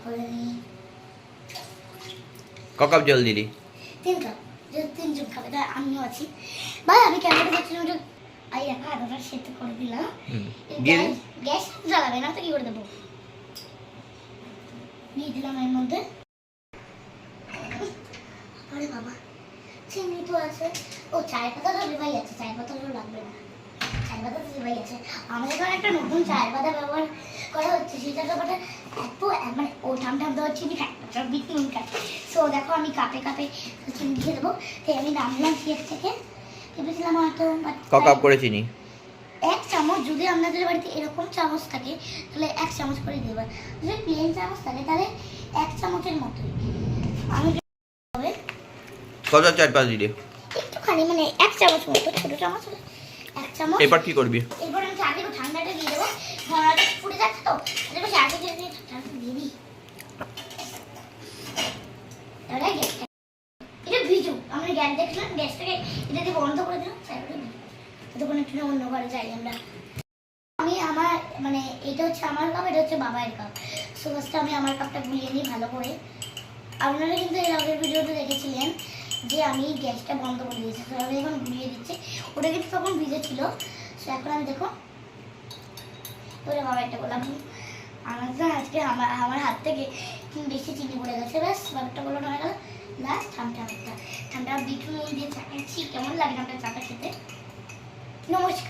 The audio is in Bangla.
করে নিই। ক কাপ জল দিলি? 3 কাপ। যেহেতু 3 জন খাবে তাই আমিও আছি। ভাই আমি ক্যামেরাটা করছিলাম যে আই একা আদাটা সেদ্ধ করে দিলাম। গ্যাস জ্বালাবে না তো কি করে দেবো? দিয়ে দিলাম এর মধ্যে। আরে বাবা চিনি তো আছে। ও চায়ের পাতা তো ভাই আছে, চায়ের পাতা লাগবে না। চায়ের পাতা তো ভাই আছে। আমাদের এখানে একটা নতুন চায়ের পাতা ব্যবহার করা হচ্ছে, সেটা ব্যাপারটা এত মানে ও ঠাম দেওয়ার চিনি খায় না, বিট নুন খায়। সো দেখো আমি কাপে কাপে চিনি দিয়ে দেবো। তাই আমি নামলাম কেক থেকে, ভেবেছিলাম হয়তো ক কাপ করে চিনি? 1 চামচ। যদি আপনাদের বাড়িতে এরকম চামচ থাকে তাহলে 1 চামচ করে দেবেন। যদি প্লেন চামচ থাকে তাহলে 1 চামচের মতোই। আমি কত চারপাশ দিলে? একটুখানি মানে 1 চামচ মতো, ছোট চামচ হলে 1 চামচ। এরপর কি করবি? এরপর আমি চাটা একটু ঠান্ডাটা দিয়ে দেবো। ঠান্ডাটা ফুটে যাচ্ছে তো, এরপর চাটা দিয়ে ঠান্ডা দিয়ে দিই। তাহলে এটা ভিজু। আমরা গ্যাস দেখলাম, গ্যাসটাকে এটা দিয়ে বন্ধ করে দিলাম। ততক্ষণ একটু অন্য ঘরে যাই আমরা। আমি আমার মানে এটা হচ্ছে আমার কাপ, এটা হচ্ছে বাবার কাপ। সো ফার্স্টে আমি আমার কাপটা গুলিয়ে নিই ভালো করে। আপনারা কিন্তু এর আগের ভিডিওতে দেখেছিলেন যে আমি গ্যাসটা বন্ধ করে দিয়েছি। তো আমি এখন গুলিয়ে দিচ্ছি। ওটা কিন্তু তখন ভিজে ছিল। সো এখন আমি দেখো এবারে বাবারটা বললাম। আমার তো আজকে আমার হাত থেকে বেশি চিনি পড়ে গেছে। ব্যাস বাবারটা বলো হয়ে গেল। লাস্ট ঠান্ডা বিট নুন দিয়ে চা খাচ্ছি। কেমন লাগে আপনার চাটা খেতে? নমস্কার।